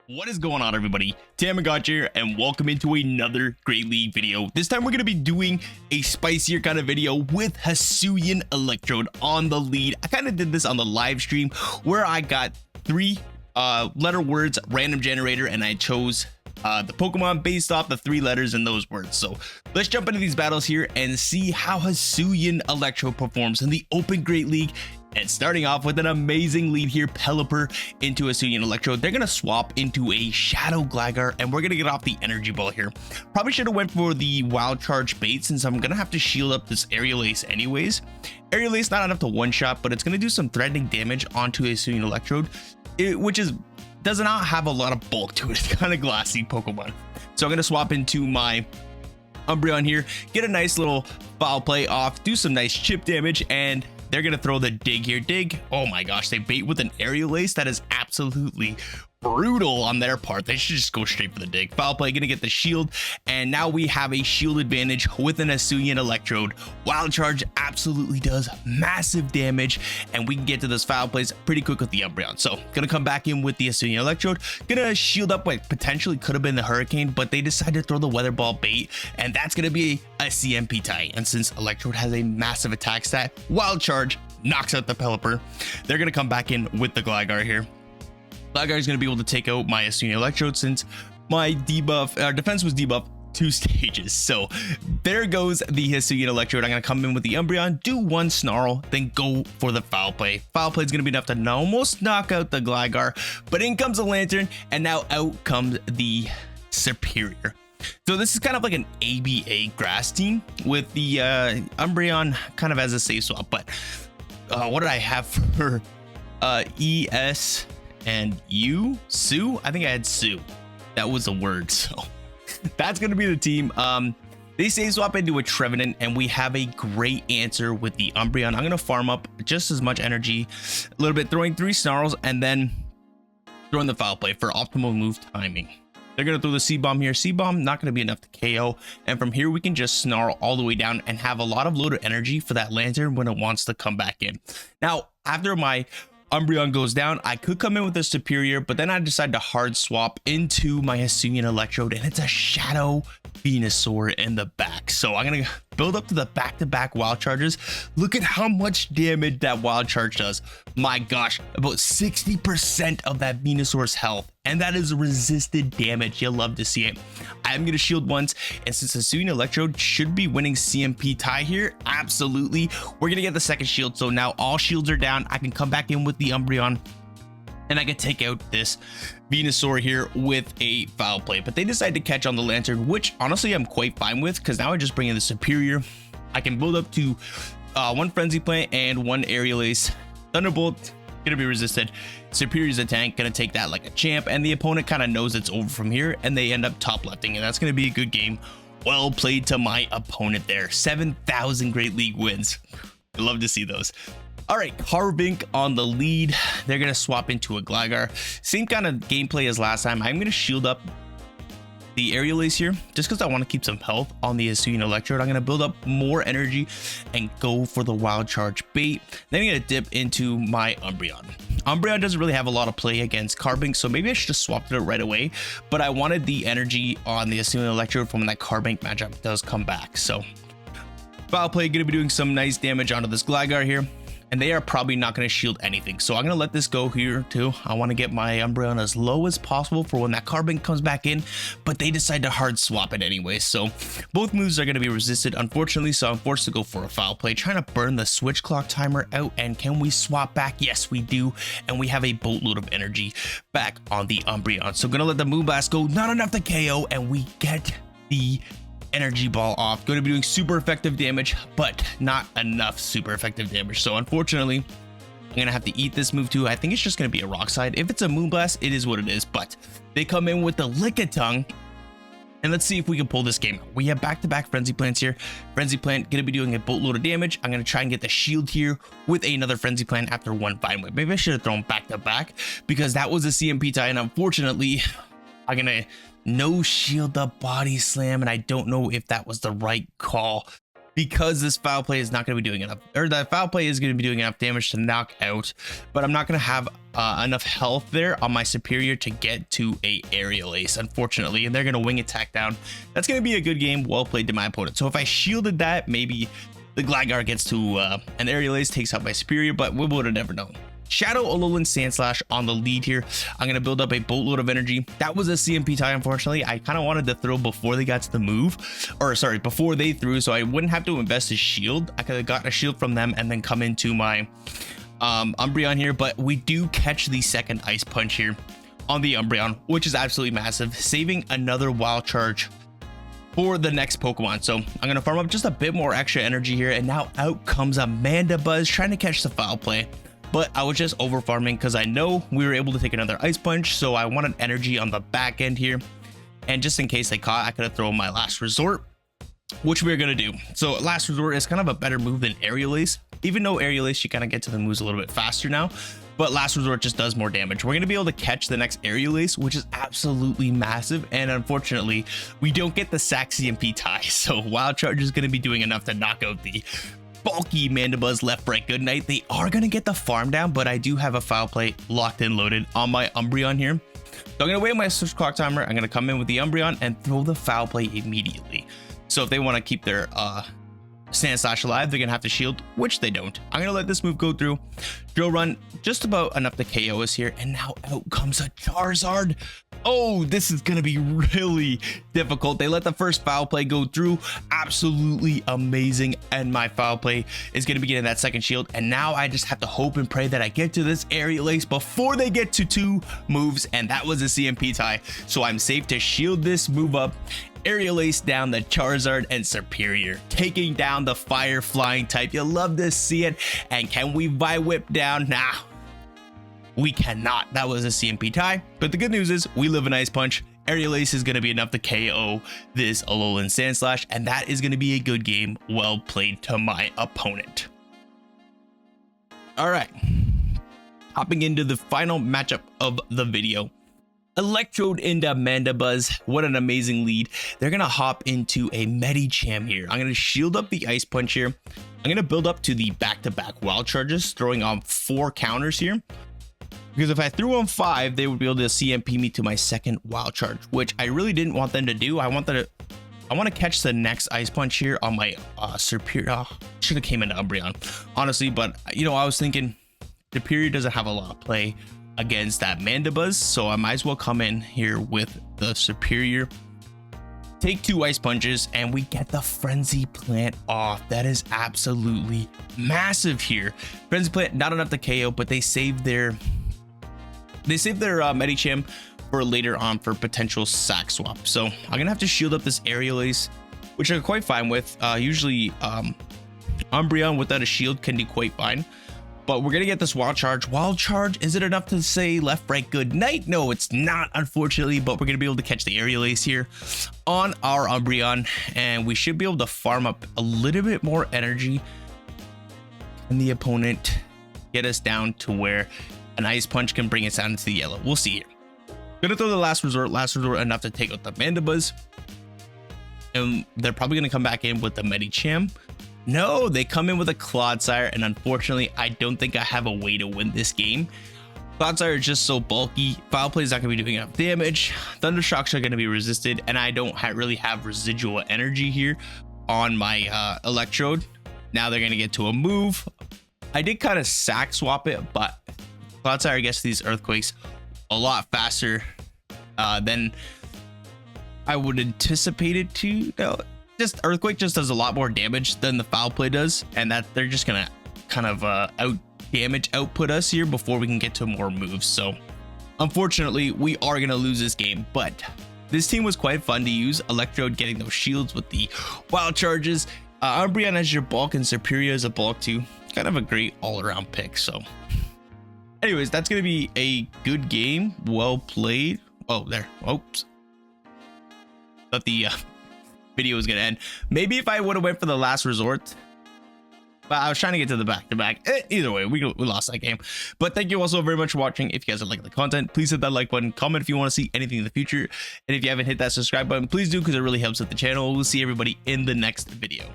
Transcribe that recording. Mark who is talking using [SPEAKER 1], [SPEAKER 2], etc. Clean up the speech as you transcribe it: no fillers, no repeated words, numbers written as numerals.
[SPEAKER 1] What is going on, everybody? Thammagotcha here, and welcome into another Great League video. This time we're going to be doing a spicier kind of video with Hisuian Electrode on the lead. I kind of did this on the live stream where I got three letter words, random generator, and I chose the Pokemon based off the 3 letters in those words. So let's jump into these battles here and see how Hisuian Electrode performs in the Open Great League. And starting off with an amazing lead here, Pelipper into Hisuian Electrode. They're going to swap into a Shadow Gligar, and we're going to get off the Energy Ball here. Probably should have went for the Wild Charge bait, since I'm going to have to shield up this Aerial Ace anyways. Aerial Ace not enough to one-shot, but it's going to do some threatening damage onto Hisuian Electrode, which does not have a lot of bulk to it. It's kind of glassy Pokemon. So I'm going to swap into my Umbreon here, get a nice little foul play off, do some nice chip damage, and they're going to throw the dig here. Dig. Oh my gosh, they bait with an Aerial Ace. That is absolutely brutal on their part. They should just go straight for the dig. Foul play, going to get the shield. And now we have a shield advantage with an Hisuian Electrode. Wild Charge absolutely does massive damage. And we can get to those foul plays pretty quick with the Umbreon. So going to come back in with the Hisuian Electrode. Going to shield up what potentially could have been the Hurricane, but they decided to throw the Weather Ball bait. And that's going to be a CMP tie. And since Electrode has a massive attack stat, Wild Charge knocks out the Pelipper. They're going to come back in with the Gligar here. Gligar is going to be able to take out my Hisuian Electrode since my defense was debuffed 2 stages. So there goes the Hisuian Electrode. I'm going to come in with the Umbreon, do 1 Snarl, then go for the Foul Play. Foul Play is going to be enough to almost knock out the Gligar, but in comes the Lantern, and now out comes the Superior. So this is kind of like an ABA grass team with the Umbreon kind of as a safe swap. But what did I have for ES and U? Sue? I think I had Sue. That was a word. So that's going to be the team. They safe swap into a Trevenant, and we have a great answer with the Umbreon. I'm going to farm up just as much energy, a little bit, throwing 3 Snarls, and then throwing the Foul Play for optimal move timing. They're going to throw the C-Bomb here. C-Bomb not going to be enough to KO. And from here, we can just Snarl all the way down and have a lot of loaded energy for that Lantern when it wants to come back in. Now, after my Umbreon goes down, I could come in with a Superior, but then I decide to hard swap into my Hisuian Electrode, and it's a Shadow Venusaur in the back. So I'm going to build up to the back-to-back Wild Charges. Look at how much damage that Wild Charge does. My gosh, about 60% of that Venusaur's health. And that is resisted damage. You'll love to see it. I'm going to shield once. And since Hisuian Electrode should be winning CMP tie here, absolutely, we're going to get the second shield. So now all shields are down. I can come back in with the Umbreon, and I can take out this Venusaur here with a Foul Play. But they decide to catch on the Lantern, which honestly I'm quite fine with, because now I just bring in the Superior. I can build up to 1 Frenzy Plant and 1 Aerial Ace. Thunderbolt gonna be resisted. Superior's a tank, gonna take that like a champ, and the opponent kind of knows it's over from here, and they end up top lefting, and that's gonna be a good game. Well played to my opponent there. 7,000 Great League wins. I love to see those. All right, Carbink on the lead. They're gonna swap into a Gligar. Same kind of gameplay as last time. I'm gonna shield up the Aerial Ace here just because I want to keep some health on the Hisuian Electrode. I'm going to build up more energy and go for the Wild Charge bait. Then I'm going to dip into my Umbreon. Umbreon doesn't really have a lot of play against Carbink, so maybe I should just swap it out right away, but I wanted the energy on the Hisuian Electrode from when that Carbink matchup does come back. So Foul Play, going to be doing some nice damage onto this Gligar here, and they are probably not going to shield anything. So I'm going to let this go here too. I want to get my Umbreon as low as possible for when that Carbink comes back in, but they decide to hard swap it anyway. So both moves are going to be resisted, unfortunately. So I'm forced to go for a Foul Play, trying to burn the switch clock timer out. And can we swap back? Yes, we do. And we have a boatload of energy back on the Umbreon. So going to let the Moonblast go, not enough to KO, and we get the Energy Ball off. Going to be doing super effective damage, but not enough super effective damage. So unfortunately, I'm going to have to eat this move too. I think it's just going to be a Rock Slide. If it's a Moonblast, it is what it is, but they come in with the Lickitung, and let's see if we can pull this game out. We have back-to-back Frenzy Plants here. Frenzy Plant going to be doing a boatload of damage. I'm going to try and get the shield here with another Frenzy Plant after 1 Vine Whip. Maybe I should have thrown back-to-back because that was a CMP tie, and unfortunately, I'm going to no shield the Body Slam, and I don't know if that was the right call. because this foul play is not going to be doing enough, or that foul play is going to be doing enough damage to knock out, but I'm not going to have enough health there on my superior to get to a aerial ace, unfortunately, and they're going to wing attack down. That's going to be a good game, well played to my opponent. So if I shielded that, maybe the Gligar gets to an aerial ace, takes out my superior, but we would have never known. Shadow, Alolan, Sandslash on the lead here. I'm going to build up a boatload of energy. That was a CMP tie, unfortunately. I kind of wanted to throw before they got to the move, or sorry, before they threw, so I wouldn't have to invest a shield. I could have gotten a shield from them and then come into my Umbreon here, but we do catch the second Ice Punch here on the Umbreon, which is absolutely massive, saving another Wild Charge for the next Pokemon. So I'm going to farm up just a bit more extra energy here, and now out comes Amanda Buzz trying to catch the foul play. But I was just over farming because I know we were able to take another Ice Punch, so I wanted energy on the back end here. And just in case they caught, I could have thrown my Last Resort, which we're going to do. So Last Resort is kind of a better move than Aerial Ace. Even though Aerial Ace, you kind of get to the moves a little bit faster now, but Last Resort just does more damage. We're going to be able to catch the next Aerial Ace, which is absolutely massive. And unfortunately, we don't get the Sack CMP tie. So Wild Charge is going to be doing enough to knock out the bulky Mandibuzz left, right, good night. They are going to get the farm down, but I do have a foul play locked and loaded on my Umbreon here. So I'm going to wait my switch clock timer. I'm going to come in with the Umbreon and throw the foul play immediately. So if they want to keep their Sandslash alive, they're going to have to shield, which they don't. I'm going to let this move go through. Drill Run, just about enough to KO us here. And now out comes a Charizard. Oh, this is going to be really difficult. They let the first foul play go through. Absolutely amazing. And my foul play is going to be getting that second shield. And now I just have to hope and pray that I get to this Aerial Ace before they get to two moves. And that was a CMP tie. So I'm safe to shield this, move up, Aerial Ace down the Charizard and Superior, taking down the Fire Flying type. You love to see it. And can we Vi-Whip down? Nah, we cannot. That was a CMP tie. But the good news is we live an Ice Punch. Aerial Ace is going to be enough to KO this Alolan Sandslash, and that is going to be a good game. Well played to my opponent. All right, hopping into the final matchup of the video. Electrode into Mandibuzz. What an amazing lead. They're going to hop into a Medicham here. I'm going to shield up the Ice Punch here. I'm going to build up to the back-to-back Wild Charges, throwing on 4 counters here. Because if I threw on 5, they would be able to CMP me to my second Wild Charge, which I really didn't want them to do. I want to catch the next Ice Punch here on my Superior. Should have came into Umbreon, honestly. But, you know, I was thinking Superior doesn't have a lot of play against that Mandibuzz, so I might as well come in here with the Superior, take 2 Ice Punches, and we get the Frenzy Plant off. That is absolutely massive here. Frenzy Plant not enough to KO, but they saved their Medicham for later on for potential sack swap. So I'm gonna have to shield up this Aerial Ace, which I'm quite fine with. Usually Umbreon without a shield can do quite fine. But we're going to get this Wild Charge. Wild Charge, is it enough to say left, right, good night? No, it's not, unfortunately, but we're going to be able to catch the Aerial Ace here on our Umbreon, and we should be able to farm up a little bit more energy and the opponent get us down to where an Ice Punch can bring us down into the yellow. We'll see here. Going to throw the Last Resort enough to take out the Mandibuzz, and they're probably going to come back in with the Medicham. No, they come in with a Clodsire, and unfortunately, I don't think I have a way to win this game. Clodsire is just so bulky. Foul Play is not going to be doing enough damage. Thundershocks are going to be resisted, and I don't really have residual energy here on my Electrode. Now they're going to get to a move. I did kind of sack swap it, but Clodsire gets these Earthquakes a lot faster than I would anticipate it to. No, just Earthquake just does a lot more damage than the Foul Play does, and that they're just gonna kind of output us here before we can get to more moves. So unfortunately, we are gonna lose this game, but this team was quite fun to use. Electrode getting those shields with the Wild Charges. Umbreon as your bulk and Superior as a bulk too. Kind of a great all-around pick. So anyways, that's gonna be a good game. Well played. Oh, there. Oops. Thought the video was gonna end. Maybe if I would have went for the Last Resort, but I was trying to get to the back-to-back. Either way, we lost that game. But thank you all so very much for watching. If you guys are liking the content, please hit that like button. Comment if you want to see anything in the future. And if you haven't hit that subscribe button, please do, because it really helps with the channel. We'll see everybody in the next video.